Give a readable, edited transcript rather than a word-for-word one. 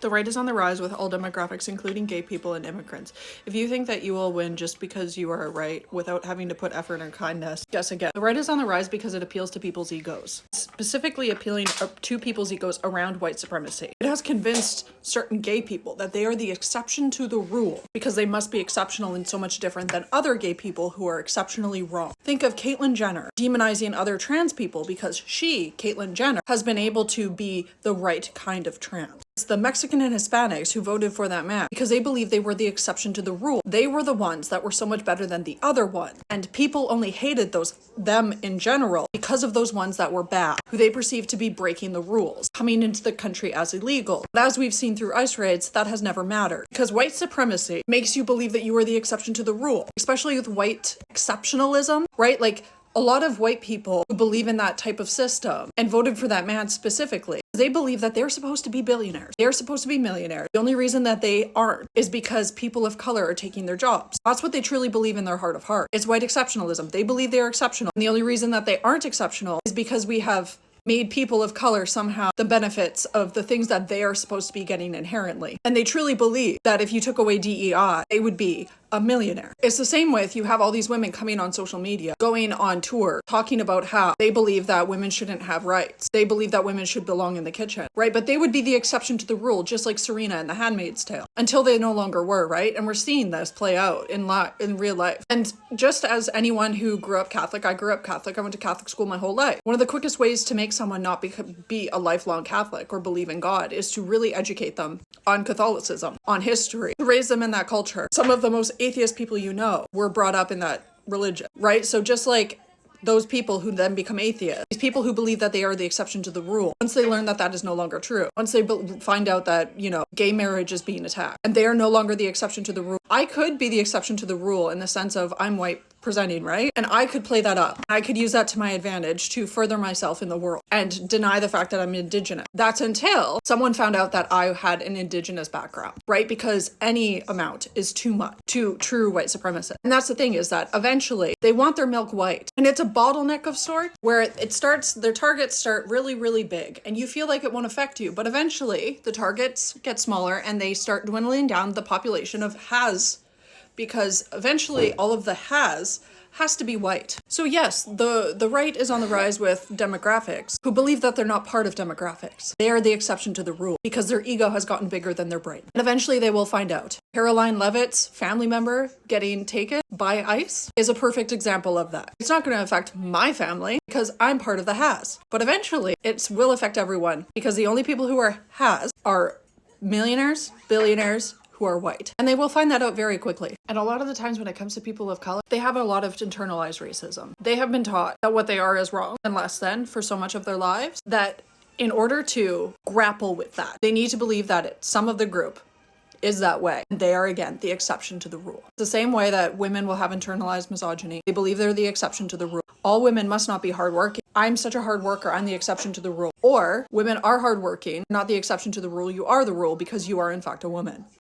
The right is on the rise with all demographics, including gay people and immigrants. If you think that you will win just because you are right without having to put effort and kindness, guess again. The right is on the rise because it appeals to people's egos, specifically appealing to people's egos around white supremacy. It has convinced certain gay people that they are the exception to the rule because they must be exceptional and so much different than other gay people who are exceptionally wrong. Think of Caitlyn Jenner demonizing other trans people because she, Caitlyn Jenner, has been able to be the right kind of trans. It's the Mexican and Hispanics who voted for that man because they believed they were the exception to the rule. They were the ones that were so much better than the other ones. And people only hated them in general because of those ones that were bad, who they perceived to be breaking the rules, coming into the country as illegal. But as we've seen through ICE raids, that has never mattered because white supremacy makes you believe that you are the exception to the rule, especially with white exceptionalism, right? Like, a lot of white people who believe in that type of system and voted for that man specifically, they believe that they're supposed to be billionaires. They're supposed to be millionaires. The only reason that they aren't is because people of color are taking their jobs. That's what they truly believe in their heart of heart. It's white exceptionalism. They believe they're exceptional. And the only reason that they aren't exceptional is because we have made people of color somehow the benefits of the things that they are supposed to be getting inherently. And they truly believe that if you took away DEI, they would be a millionaire. It's the same with, you have all these women coming on social media, going on tour, talking about how they believe that women shouldn't have rights. They believe that women should belong in the kitchen, right? But they would be the exception to the rule, just like Serena in The Handmaid's Tale, until they no longer were, right? And we're seeing this play out in real life. And just as anyone who grew up Catholic, I grew up Catholic, I went to Catholic school my whole life. One of the quickest ways to make someone not be a lifelong Catholic or believe in God is to really educate them on Catholicism, on history, to raise them in that culture. Some of the most atheist people you know were brought up in that religion, right? So just like those people who then become atheists, these people who believe that they are the exception to the rule, once they learn that that is no longer true, once they find out that, you know, gay marriage is being attacked and they are no longer the exception to the rule. I could be the exception to the rule in the sense of I'm white presenting, right? And I could play that up. I could use that to my advantage to further myself in the world and deny the fact that I'm indigenous. That's until someone found out that I had an indigenous background, right? Because any amount is too much to true white supremacists. And that's the thing, is that eventually they want their milk white. And it's a bottleneck of sorts where their targets start really, really big and you feel like it won't affect you. But eventually the targets get smaller and they start dwindling down the population of has, because eventually all of the has to be white. So yes, the right is on the rise with demographics who believe that they're not part of demographics. They are the exception to the rule because their ego has gotten bigger than their brain. And eventually they will find out. Caroline Leavitt's family member getting taken by ICE is a perfect example of that. It's not going to affect my family because I'm part of the has. But eventually it will affect everyone because the only people who are has are millionaires, billionaires, who are white. And they will find that out very quickly. And a lot of the times when it comes to people of color, they have a lot of internalized racism. They have been taught that what they are is wrong and less than for so much of their lives, that in order to grapple with that, they need to believe that some of the group is that way. And they are, again, the exception to the rule. The same way that women will have internalized misogyny. They believe they're the exception to the rule. All women must not be hardworking. I'm such a hard worker, I'm the exception to the rule. Or women are hardworking, not the exception to the rule. You are the rule because you are in fact a woman.